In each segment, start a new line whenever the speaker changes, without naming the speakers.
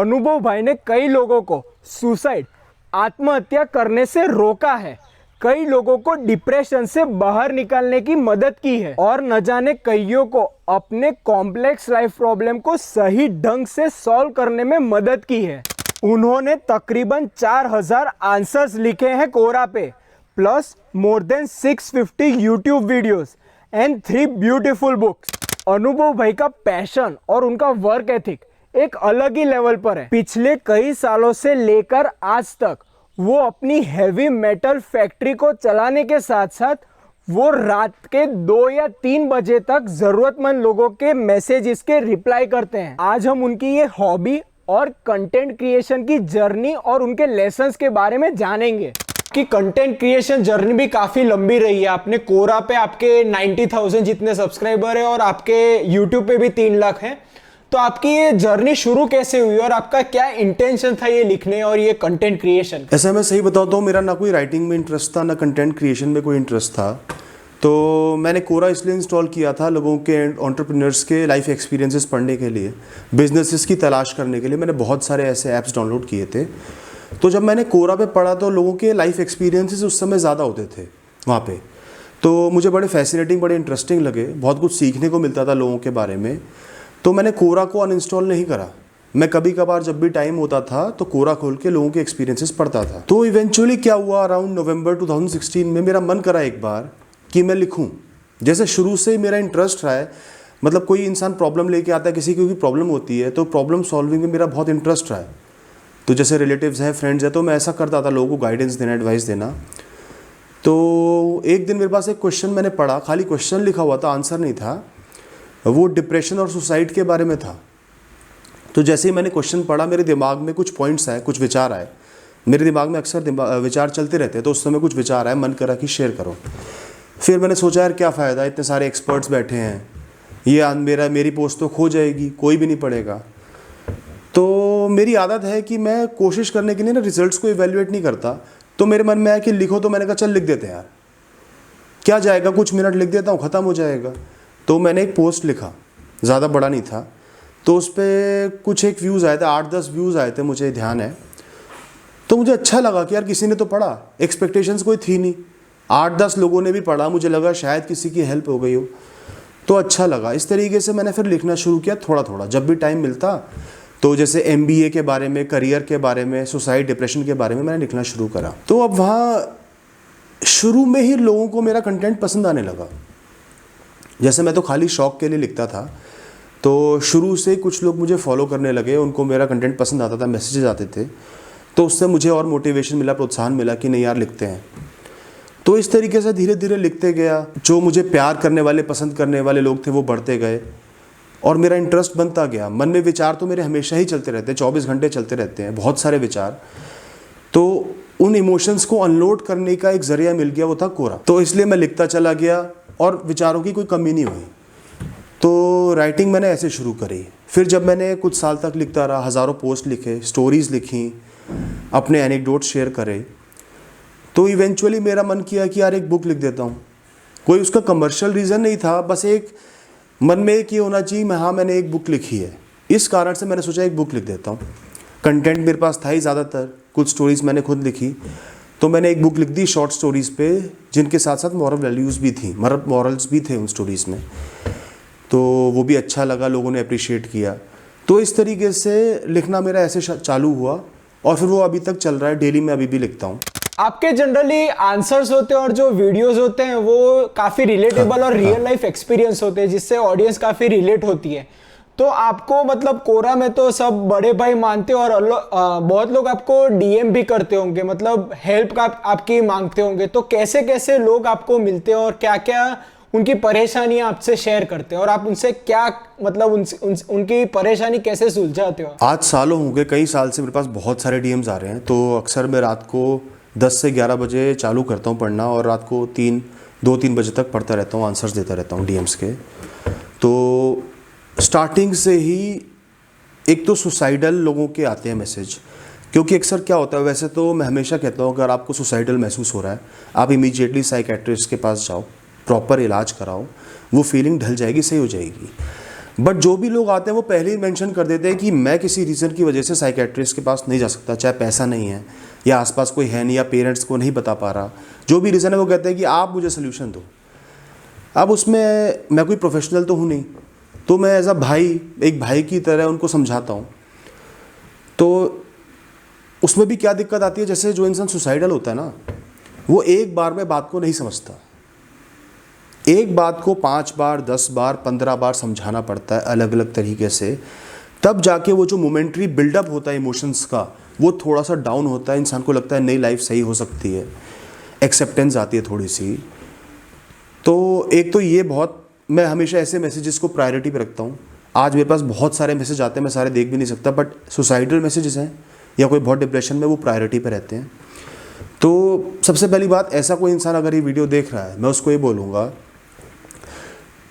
अनुभव भाई ने कई लोगों को सुसाइड आत्महत्या करने से रोका है, कई लोगों को डिप्रेशन से बाहर निकालने की मदद की है और न जाने कईयों को अपने कॉम्प्लेक्स लाइफ प्रॉब्लम को सही ढंग से सॉल्व करने में मदद की है। उन्होंने तकरीबन 4000 आंसर्स लिखे हैं कोरा पे, plus more than 650 YouTube videos and 3 beautiful books. अनुभव भाई का पैशन और उनका वर्क एथिक एक अलग ही लेवल पर है। पिछले कई सालों से लेकर आज तक वो अपनी हैवी मेटल फैक्ट्री को चलाने के साथ साथ वो रात के 2 या 3 बजे तक जरूरतमंद लोगों के मैसेजेस के रिप्लाई करते हैं। आज हम उनकी ये हॉबी और कंटेंट क्रिएशन की जर्नी और उनके लेसन्स के बारे में जानेंगे कि कंटेंट क्रिएशन जर्नी भी काफ़ी लंबी रही है। आपने कोरा पे आपके 90,000 जितने सब्सक्राइबर है और आपके यूट्यूब पे भी 3 लाख हैं। तो आपकी ये जर्नी शुरू कैसे हुई और आपका क्या इंटेंशन था ये लिखने और ये कंटेंट क्रिएशन?
ऐसा मैं सही बताऊँ तो मेरा ना कोई राइटिंग में इंटरेस्ट था, ना कंटेंट क्रिएशन में कोई इंटरेस्ट था। तो मैंने कोरा इसलिए इंस्टॉल किया था लोगों के एंटरप्रेन्योर्स के लाइफ एक्सपीरियंसेस पढ़ने के लिए, बिजनेसेस की तलाश करने के लिए। मैंने बहुत सारे ऐसे ऐप्स डाउनलोड किए थे। तो जब मैंने कोरा पे पढ़ा तो लोगों के लाइफ एक्सपीरियंसेस उस समय ज़्यादा होते थे वहाँ पे। तो मुझे बड़े फैसिनेटिंग, बड़े इंटरेस्टिंग लगे, बहुत कुछ सीखने को मिलता था लोगों के बारे में। तो मैंने कोरा को अनइंस्टॉल नहीं करा। मैं कभी कभार जब भी टाइम होता था तो कोरा खोल के लोगों के एक्सपीरियंसेस पढ़ता था। तो इवेंचुअली क्या हुआ, अराउंड नवंबर 2016 में मेरा मन करा एक बार कि मैं लिखूं। जैसे शुरू से ही मेरा इंटरेस्ट रहा है, मतलब कोई इंसान प्रॉब्लम लेके आता है, किसी की कोई प्रॉब्लम होती है तो प्रॉब्लम सॉल्विंग में मेरा बहुत इंटरेस्ट रहा है। तो जैसे रिलेटिव्स हैं, फ्रेंड्स हैं, तो मैं ऐसा करता था लोगों को गाइडेंस देना, एडवाइस देना। तो एक दिन मेरे पास एक क्वेश्चन मैंने पढ़ा, खाली क्वेश्चन लिखा हुआ था, आंसर नहीं था। वो डिप्रेशन और सुसाइड के बारे में था। तो जैसे ही मैंने क्वेश्चन पढ़ा मेरे दिमाग में कुछ पॉइंट्स आए, कुछ विचार आए। मेरे दिमाग में अक्सर विचार चलते रहते हैं, तो उस समय कुछ विचार आए, मन करा कि शेयर करो। फिर मैंने सोचा यार क्या फ़ायदा, इतने सारे एक्सपर्ट्स बैठे हैं, ये मेरी पोस्ट तो खो जाएगी, कोई भी नहीं पढ़ेगा। तो मेरी आदत है कि मैं कोशिश करने के लिए ना रिजल्ट्स को इवैल्यूएट नहीं करता। तो मेरे मन में आया कि लिखो, तो मैंने कहा चल लिख देते हैं यार, क्या जाएगा, कुछ मिनट लिख देता हूँ, ख़त्म हो जाएगा। तो मैंने एक पोस्ट लिखा, ज़्यादा बड़ा नहीं था। तो उस पर कुछ एक व्यूज़ आए थे, 8-10 व्यूज़ आए थे, मुझे ध्यान है। तो मुझे अच्छा लगा कि यार किसी ने तो पढ़ा, एक्सपेक्टेशंस कोई थी नहीं, 8-10 लोगों ने भी पढ़ा, मुझे लगा शायद किसी की हेल्प हो गई हो, तो अच्छा लगा। इस तरीके से मैंने फिर लिखना शुरू किया थोड़ा थोड़ा, जब भी टाइम मिलता। तो जैसे MBA के बारे में, करियर के बारे में, सुसाइड, डिप्रेशन के बारे में मैंने लिखना शुरू करा। तो अब वहाँ शुरू में ही लोगों को मेरा कंटेंट पसंद आने लगा। जैसे मैं तो खाली शौक़ के लिए लिखता था, तो शुरू से कुछ लोग मुझे फॉलो करने लगे, उनको मेरा कंटेंट पसंद आता था, मैसेजेस आते थे। तो उससे मुझे और मोटिवेशन मिला, प्रोत्साहन मिला कि नहीं यार लिखते हैं। तो इस तरीके से धीरे धीरे लिखते गया। जो मुझे प्यार करने वाले, पसंद करने वाले लोग थे वो बढ़ते गए और मेरा इंटरेस्ट बनता गया। मन में विचार तो मेरे हमेशा ही चलते रहते हैं, 24 घंटे चलते रहते हैं, बहुत सारे विचार। तो उन इमोशंस को अनलोड करने का एक ज़रिया मिल गया, वो था कोरा। तो इसलिए मैं लिखता चला गया और विचारों की कोई कमी नहीं हुई। तो राइटिंग मैंने ऐसे शुरू करी। फिर जब मैंने कुछ साल तक लिखता रहा, हज़ारों पोस्ट लिखे, स्टोरीज़ लिखी, अपने एनेक्डोट शेयर करे, तो इवेंचुअली मेरा मन किया कि यार एक बुक लिख देता हूँ। कोई उसका कमर्शियल रीज़न नहीं था, बस एक मन में एक ये होना चाहिए मैं, हाँ मैंने एक बुक लिखी है। इस कारण से मैंने सोचा एक बुक लिख देता हूँ। कंटेंट मेरे पास था ही ज़्यादातर, कुछ स्टोरीज़ मैंने खुद लिखी। तो मैंने एक बुक लिख दी शॉर्ट स्टोरीज़ पे, जिनके साथ साथ मॉरल वैल्यूज़ भी थी, मॉरल्स भी थे उन स्टोरीज़ में। तो वो भी अच्छा लगा, लोगों ने अप्रिशिएट किया। तो इस तरीके से लिखना मेरा ऐसे चालू हुआ और फिर वो अभी तक चल रहा है। डेली मैं अभी भी लिखता हूँ।
आपके जनरली आंसर्स होते हैं और जो वीडियोस होते हैं वो काफ़ी रिलेटेबल और रियल लाइफ एक्सपीरियंस होते हैं, जिससे ऑडियंस काफ़ी रिलेट होती है। तो आपको मतलब कोरा में तो सब बड़े भाई मानते हो और बहुत लोग आपको DM भी करते होंगे, मतलब हेल्प का आपकी मांगते होंगे। तो कैसे कैसे लोग आपको मिलते हैं और क्या क्या उनकी परेशानियां आपसे शेयर करते हैं और आप उनसे क्या मतलब उनकी परेशानी कैसे सुलझाते हो?
आज सालों हो गए, कई साल से मेरे पास बहुत सारे DMs आ रहे हैं। तो अक्सर मैं रात को 10 से 11 बजे चालू करता हूँ पढ़ना और रात को 2-3 बजे तक पढ़ता रहता हूँ, आंसर्स देता रहता हूँ DMs के। तो स्टार्टिंग से ही एक तो सुसाइडल लोगों के आते हैं मैसेज, क्योंकि अक्सर क्या होता है, वैसे तो मैं हमेशा कहता हूँ अगर आपको सुसाइडल महसूस हो रहा है आप इमीडिएटली साइकेट्रिस्ट के पास जाओ, प्रॉपर इलाज कराओ, वो फीलिंग ढल जाएगी, सही हो जाएगी। बट जो भी लोग आते हैं वो पहले ही मेंशन कर देते हैं कि मैं किसी रीज़न की वजह से साइकेट्रिस्ट के पास नहीं जा सकता, चाहे पैसा नहीं है या आसपास कोई है नहीं या पेरेंट्स को नहीं बता पा रहा, जो भी रीज़न है वो कहते हैं कि आप मुझे सोल्यूशन दो। अब उसमें मैं कोई प्रोफेशनल तो हूँ नहीं, तो मैं एज अ भाई, एक भाई की तरह उनको समझाता हूँ। तो उसमें भी क्या दिक्कत आती है, जैसे जो इंसान सुसाइडल होता है ना, वो एक बार में बात को नहीं समझता, एक बात को 5 बार 10 बार 15 बार समझाना पड़ता है अलग अलग तरीके से, तब जाके वो जो मोमेंट्री बिल्डअप होता है इमोशंस का, वो थोड़ा सा डाउन होता है, इंसान को लगता है नई लाइफ सही हो सकती है, एक्सेप्टेंस आती है थोड़ी सी। तो एक तो ये बहुत, मैं हमेशा ऐसे मैसेजेस को प्रायोरिटी पे रखता हूँ। आज मेरे पास बहुत सारे मैसेज आते हैं, मैं सारे देख भी नहीं सकता, बट सुसाइडल मैसेजेस हैं या कोई बहुत डिप्रेशन में, वो प्रायोरिटी पे रहते हैं। तो सबसे पहली बात, ऐसा कोई इंसान अगर ये वीडियो देख रहा है, मैं उसको ये बोलूँगा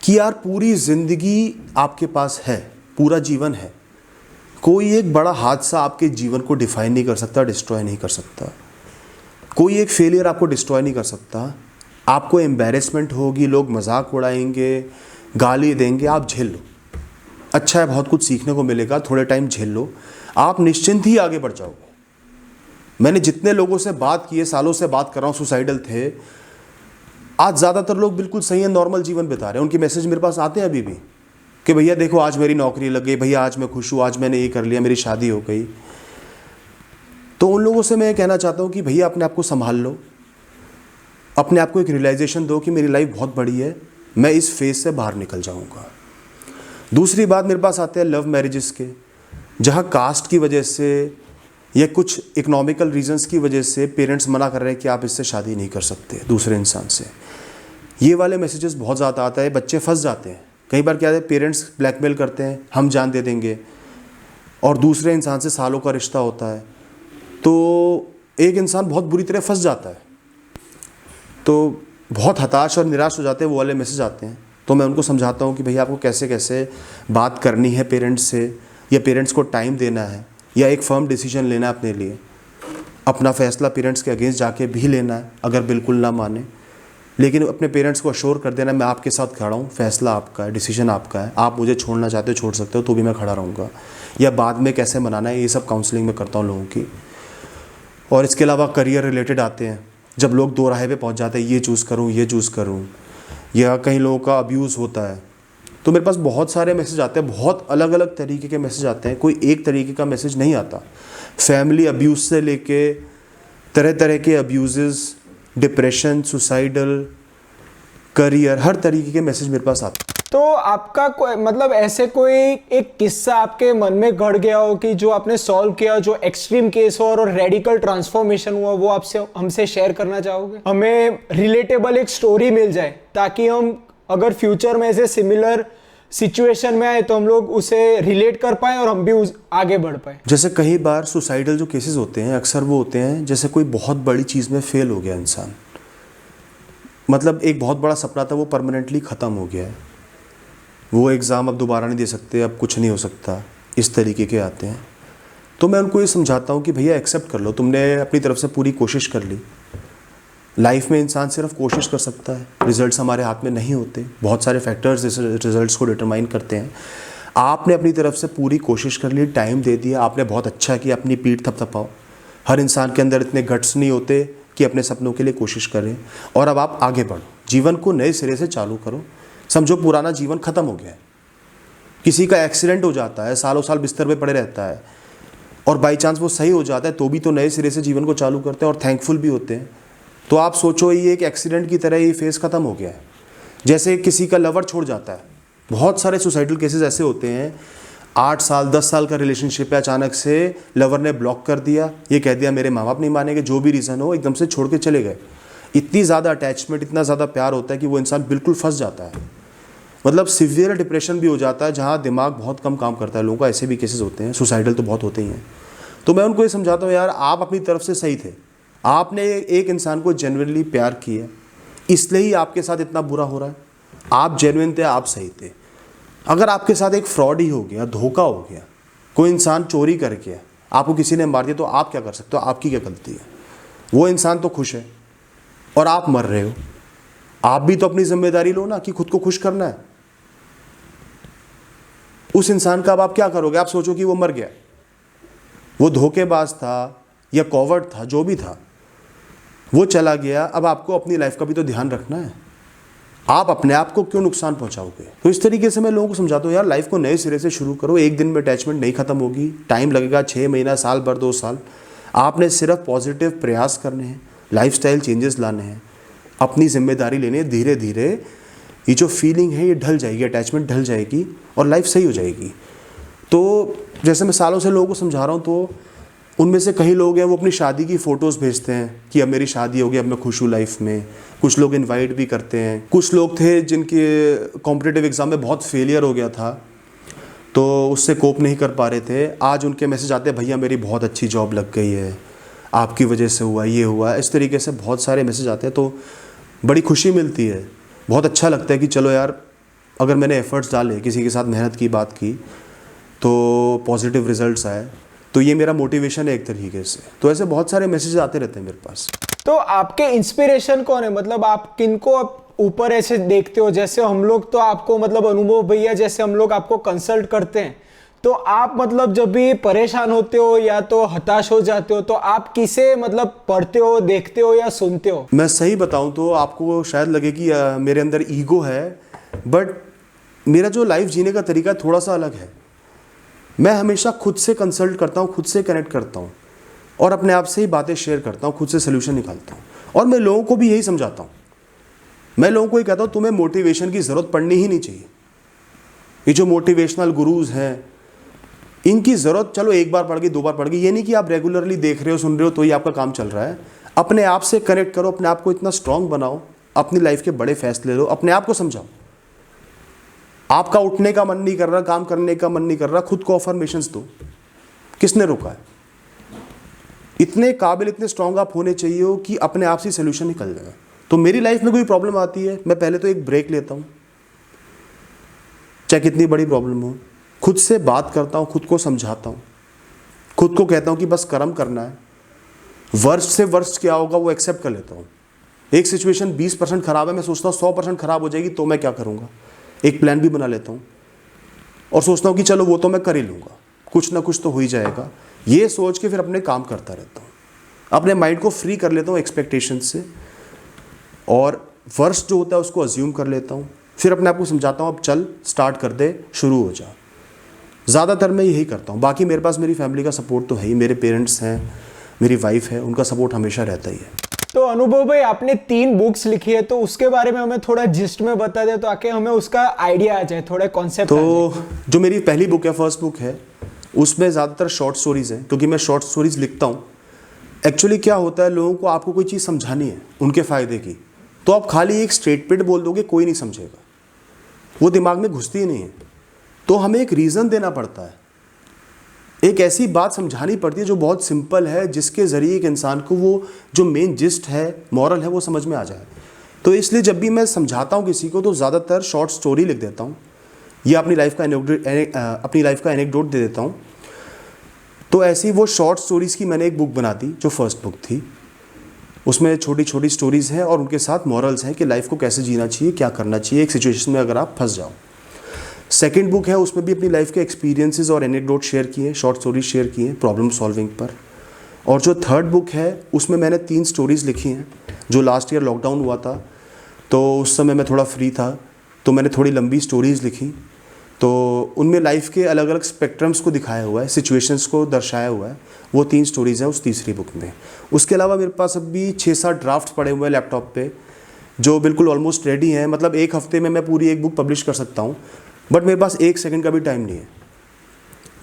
कि यार पूरी ज़िंदगी आपके पास है, पूरा जीवन है, कोई एक बड़ा हादसा आपके जीवन को डिफाइन नहीं कर सकता, डिस्ट्रॉय नहीं कर सकता, कोई एक फेलियर आपको डिस्ट्रॉय नहीं कर सकता। आपको एम्बैरेसमेंट होगी, लोग मजाक उड़ाएंगे, गाली देंगे, आप झेल लो, अच्छा है, बहुत कुछ सीखने को मिलेगा, थोड़े टाइम झेल लो, आप निश्चिंत ही आगे बढ़ जाओगे। मैंने जितने लोगों से बात की है, सालों से बात कर रहा हूँ, सुसाइडल थे, आज ज़्यादातर लोग बिल्कुल सही है, नॉर्मल जीवन बिता रहे हैं। उनके मैसेज मेरे पास आते हैं अभी भी कि भैया देखो आज मेरी नौकरी लग गई, भैया आज मैं खुश हूँ, आज मैंने ये कर लिया, मेरी शादी हो गई। तो उन लोगों से मैं कहना चाहता हूँ कि भैया अपने आप को संभाल लो, अपने आप को एक रियलाइजेशन दो कि मेरी लाइफ बहुत बड़ी है, मैं इस फेज से बाहर निकल जाऊँगा। दूसरी बात, मेरे पास आते हैं लव मैरिजेस के, जहाँ कास्ट की वजह से या कुछ इकोनॉमिकल रीजंस की वजह से पेरेंट्स मना कर रहे हैं कि आप इससे शादी नहीं कर सकते दूसरे इंसान से। ये वाले मैसेजेस बहुत ज़्यादा आता है, बच्चे फंस जाते हैं। कई बार क्या है, पेरेंट्स ब्लैकमेल करते हैं, हम जान दे देंगे, और दूसरे इंसान से सालों का रिश्ता होता है, तो एक इंसान बहुत बुरी तरह फंस जाता है, तो बहुत हताश और निराश हो जाते हैं, वो वाले मैसेज आते हैं। तो मैं उनको समझाता हूँ कि भैया आपको कैसे कैसे बात करनी है पेरेंट्स से, या पेरेंट्स को टाइम देना है, या एक फर्म डिसीजन लेना है अपने लिए, अपना फैसला पेरेंट्स के अगेंस्ट जाके भी लेना है अगर बिल्कुल ना माने, लेकिन अपने पेरेंट्स को अश्योर कर देना मैं आपके साथ खड़ा हूँ, फैसला आपका है, डिसीजन आपका है, आप मुझे छोड़ना चाहते हो छोड़ सकते हो, तो भी मैं खड़ा रहूँगा, या बाद में कैसे मनाना है, ये सब काउंसलिंग में करता हूँ लोगों की। और इसके अलावा करियर रिलेटेड आते हैं, जब लोग दो राह पे पहुँच जाते हैं, ये चूज़ करूँ ये चूज़ करूँ, या कहीं लोगों का अब्यूज़ होता है, तो मेरे पास बहुत सारे मैसेज आते हैं, बहुत अलग अलग तरीके के मैसेज आते हैं, कोई एक तरीके का मैसेज नहीं आता। फैमिली अब्यूज़ से लेके तरह तरह के अब्यूज़, डिप्रेशन, सुसाइडल, करियर, हर तरीके के मैसेज मेरे पास आते हैं।
तो आपका कोई मतलब ऐसे कोई एक किस्सा आपके मन में घड़ गया हो कि जो आपने सॉल्व किया, जो एक्सट्रीम केस हो और रेडिकल ट्रांसफॉर्मेशन हुआ, वो आपसे हमसे शेयर करना चाहोगे? हमें रिलेटेबल एक स्टोरी मिल जाए, ताकि हम अगर फ्यूचर में ऐसे सिमिलर सिचुएशन में आए तो हम लोग उसे रिलेट कर पाए और हम भी आगे बढ़ पाए।
जैसे कई बार सुसाइडल जो केसेस होते हैं, अक्सर वो होते हैं जैसे कोई बहुत बड़ी चीज़ में फेल हो गया इंसान, मतलब एक बहुत बड़ा सपना था वो परमानेंटली ख़त्म हो गया है, वो एग्ज़ाम अब दोबारा नहीं दे सकते, अब कुछ नहीं हो सकता, इस तरीके के आते हैं। तो मैं उनको ये समझाता हूँ कि भैया एक्सेप्ट कर लो, तुमने अपनी तरफ से पूरी कोशिश कर ली। लाइफ में इंसान सिर्फ कोशिश कर सकता है, रिजल्ट्स हमारे हाथ में नहीं होते, बहुत सारे फैक्टर्स रिजल्ट्स को डिटरमाइन करते हैं। आपने अपनी तरफ से पूरी कोशिश कर ली, टाइम दे दिया, आपने बहुत अच्छा किया, अपनी पीठ थपथपाओ। हर इंसान के अंदर इतने गट्स नहीं होते कि अपने सपनों के लिए कोशिश करें, और अब आप आगे बढ़ो, जीवन को नए सिरे से चालू करो। समझो पुराना जीवन ख़त्म हो गया है, किसी का एक्सीडेंट हो जाता है, सालों साल बिस्तर पे पड़े रहता है, और बाई चांस वो सही हो जाता है, तो भी तो नए सिरे से जीवन को चालू करते हैं और थैंकफुल भी होते हैं। तो आप सोचो ये एक एक्सीडेंट की तरह ये फेज़ ख़त्म हो गया है। जैसे किसी का लवर छोड़ जाता है, बहुत सारे सुसाइडल केसेस ऐसे होते हैं, 8 साल 10 साल का रिलेशनशिप है, अचानक से लवर ने ब्लॉक कर दिया, ये कह दिया मेरे माँ बाप नहीं मानेंगे, जो भी रीज़न हो, एकदम से छोड़ के चले गए। इतनी ज़्यादा अटैचमेंट, इतना ज़्यादा प्यार होता है कि वो इंसान बिल्कुल फंस जाता है, मतलब सीवियर डिप्रेशन भी हो जाता है, जहाँ दिमाग बहुत कम काम करता है लोगों का। ऐसे भी केसेस होते हैं, सुसाइडल तो बहुत होते ही हैं। तो मैं उनको ये समझाता हूँ, यार आप अपनी तरफ से सही थे, आपने एक इंसान को जेन्युइनली प्यार किया, इसलिए ही आपके साथ इतना बुरा हो रहा है। आप जेन्युइन थे, आप सही थे। अगर आपके साथ एक फ्रॉड ही हो गया, धोखा हो गया, कोई इंसान चोरी करके आपको किसी ने मार दिया, तो आप क्या कर सकते हो? आपकी क्या गलती है? वो इंसान तो खुश है और आप मर रहे हो। आप भी तो अपनी जिम्मेदारी लो ना कि खुद को खुश करना है। उस इंसान का अब आप क्या करोगे? आप सोचो कि वो मर गया, वो धोखेबाज था या कॉवर्ड था, जो भी था वो चला गया। अब आपको अपनी लाइफ का भी तो ध्यान रखना है। आप अपने आप को क्यों नुकसान पहुंचाओगे? तो इस तरीके से मैं लोगों को समझाता हूँ, यार लाइफ को नए सिरे से शुरू करो। एक दिन में अटैचमेंट नहीं खत्म होगी, टाइम लगेगा, 6 महीना, साल भर, 2 साल। आपने सिर्फ पॉजिटिव प्रयास करने हैं, लाइफस्टाइल चेंजेस लाने हैं, अपनी जिम्मेदारी लेनी है। धीरे धीरे ये जो फीलिंग है ये ढल जाएगी, अटैचमेंट ढल जाएगी और लाइफ सही हो जाएगी। तो जैसे मैं सालों से लोगों को समझा रहा हूँ, तो उनमें से कई लोग हैं वो अपनी शादी की फ़ोटोज़ भेजते हैं कि अब मेरी शादी हो गई, अब मैं खुश हूँ लाइफ में। कुछ लोग इनवाइट भी करते हैं। कुछ लोग थे जिनके कॉम्पिटिटिव एग्ज़ाम में बहुत फेलियर हो गया था, तो उससे कोप नहीं कर पा रहे थे। आज उनके मैसेज आते हैं, भैया मेरी बहुत अच्छी जॉब लग गई है, आपकी वजह से हुआ, ये हुआ। इस तरीके से बहुत सारे मैसेज आते हैं, तो बड़ी खुशी मिलती है, बहुत अच्छा लगता है कि चलो यार, अगर मैंने एफ़र्ट्स डाले, किसी के साथ मेहनत की, बात की, तो पॉजिटिव रिजल्ट्स आए। तो ये मेरा मोटिवेशन है एक तरीके से। तो ऐसे बहुत सारे मैसेज आते रहते हैं मेरे पास।
तो आपके इंस्पिरेशन कौन है? मतलब आप किनको ऊपर ऐसे देखते हो? जैसे हम लोग तो आपको मतलब अनुभव भैया जैसे हम लोग आपको कंसल्ट करते हैं, तो आप मतलब जब भी परेशान होते हो या तो हताश हो जाते हो, तो आप किसे मतलब पढ़ते हो, देखते हो या सुनते हो?
मैं सही बताऊं तो आपको शायद लगे कि मेरे अंदर ईगो है, बट मेरा जो लाइफ जीने का तरीका थोड़ा सा अलग है। मैं हमेशा खुद से कंसल्ट करता हूँ, खुद से कनेक्ट करता हूँ और अपने आप से ही बातें शेयर करता हूँ, खुद से सोल्यूशन निकालता हूँ। और मैं लोगों को भी यही समझाता हूँ। मैं लोगों को ये कहता हूँ, तुम्हें मोटिवेशन की ज़रूरत पड़नी ही नहीं चाहिए। ये जो मोटिवेशनल गुरुज़ हैं, इनकी ज़रूरत चलो एक बार पड़ गई, 2 बार पड़ गई, ये नहीं कि आप रेगुलरली देख रहे हो, सुन रहे हो तो ही आपका काम चल रहा है। अपने आप से कनेक्ट करो, अपने आप को इतना स्ट्रांग बनाओ, अपनी लाइफ के बड़े फैसले लो, अपने आप को समझाओ। आपका उठने का मन नहीं कर रहा, काम करने का मन नहीं कर रहा, खुद को अफर्मेशंस दो। किसने रोका है? इतने काबिल, इतने स्ट्रांग आप होने चाहिए हो कि अपने आप से सोल्यूशन निकल जाए। तो मेरी लाइफ में कोई प्रॉब्लम आती है, मैं पहले तो एक ब्रेक लेता हूँ, चाहे कितनी बड़ी प्रॉब्लम हो। खुद से बात करता हूँ, खुद को समझाता हूँ, खुद को कहता हूँ कि बस कर्म करना है। वर्स्ट से वर्स्ट क्या होगा वो एक्सेप्ट कर लेता हूँ। एक सिचुएशन 20% खराब है, मैं सोचता हूँ 100% खराब हो जाएगी, तो मैं क्या करूँगा? एक प्लान भी बना लेता हूँ और सोचता हूँ कि चलो वो तो मैं कर ही लूँगा, कुछ ना कुछ तो हो ही जाएगा। ये सोच के फिर अपने काम करता रहता हूँ, अपने माइंड को फ्री कर लेता हूँ एक्सपेक्टेशन से, और वर्स्ट जो होता है उसको अज्यूम कर लेता हूँ। फिर अपने आप को समझाता हूँ, अब चल स्टार्ट कर दे, शुरू हो जा। ज़्यादातर मैं यही करता हूँ। बाकी मेरे पास मेरी फैमिली का सपोर्ट तो है ही, मेरे पेरेंट्स हैं, मेरी वाइफ है, उनका सपोर्ट हमेशा रहता ही है।
तो अनुभव भाई, आपने 3 बुक्स लिखी है, तो उसके बारे में हमें थोड़ा जिस्ट में बता दे, तो आके हमें उसका आइडिया आ जाए, थोड़ा कॉन्सेप्ट।
तो जो मेरी पहली बुक है, फर्स्ट बुक है, उसमें ज़्यादातर शॉर्ट स्टोरीज़ हैं, क्योंकि मैं शॉर्ट स्टोरीज़ लिखता हूँ। एक्चुअली क्या होता है, लोगों को आपको कोई चीज़ समझानी है उनके फ़ायदे की, तो आप खाली एक स्टेटमेंट बोल दोगे, कोई नहीं समझेगा, वो दिमाग में घुसती ही नहीं है। तो हमें एक रीज़न देना पड़ता है, एक ऐसी बात समझानी पड़ती है जो बहुत सिंपल है, जिसके ज़रिए एक इंसान को वो जो मेन जिस्ट है, मॉरल है, वो समझ में आ जाए। तो इसलिए जब भी मैं समझाता हूँ किसी को, तो ज़्यादातर शॉर्ट स्टोरी लिख देता हूँ या अपनी लाइफ का एनेक्डोट दे देता हूँ। तो ऐसी वो शॉर्ट स्टोरीज़ की मैंने एक बुक बना दी, जो फर्स्ट बुक थी। उसमें छोटी छोटी स्टोरीज़ हैं और उनके साथ मॉरल्स हैं कि लाइफ को कैसे जीना चाहिए, क्या करना चाहिए एक सिचुएशन में अगर आप फंस जाओ। सेकंड बुक है, उसमें भी अपनी लाइफ के एक्सपीरियंसेस और एनेक्डोट शेयर किए हैं, शॉर्ट स्टोरीज शेयर किए हैं प्रॉब्लम सॉल्विंग पर। और जो थर्ड बुक है, उसमें मैंने 3 स्टोरीज़ लिखी हैं। जो लास्ट ईयर लॉकडाउन हुआ था, तो उस समय मैं थोड़ा फ्री था, तो मैंने थोड़ी लंबी स्टोरीज़ लिखी। तो उनमें लाइफ के अलग अलग स्पेक्ट्रम्स को दिखाया हुआ है, सिचुएशंस को दर्शाया हुआ है। वो 3 स्टोरीज़ हैं उस तीसरी बुक में। उसके अलावा मेरे पास अभी 6-7 ड्राफ्ट पड़े हुए हैं लैपटॉप पे, जो बिल्कुल ऑलमोस्ट रेडी हैं। मतलब एक हफ्ते में मैं पूरी एक बुक पब्लिश कर सकता हूँ, बट मेरे पास 1 सेकंड का भी टाइम नहीं है।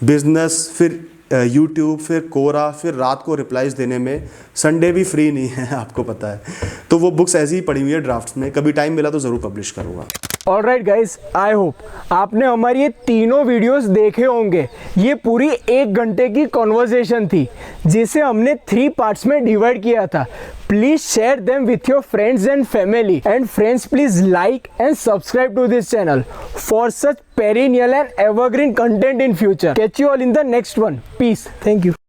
बिजनेस, फिर यूट्यूब, फिर कोरा, फिर रात को रिप्लाईज देने में, संडे भी फ्री नहीं है, आपको पता है। तो वो बुक्स ऐसी ही पड़ी हुई है ड्राफ्ट्स में, कभी टाइम मिला तो ज़रूर पब्लिश करूँगा।
ऑलराइट गाइस, आई होप आपने हमारी ये तीनों वीडियोस देखे होंगे। ये पूरी 1 घंटे की कॉन्वर्सेशन थी, जिसे हमने 3 पार्ट्स में डिवाइड किया था। Please share them with your friends and family, and friends please like and subscribe to this channel for such perennial and evergreen content in future. Catch you all in the next one. Peace. Thank you.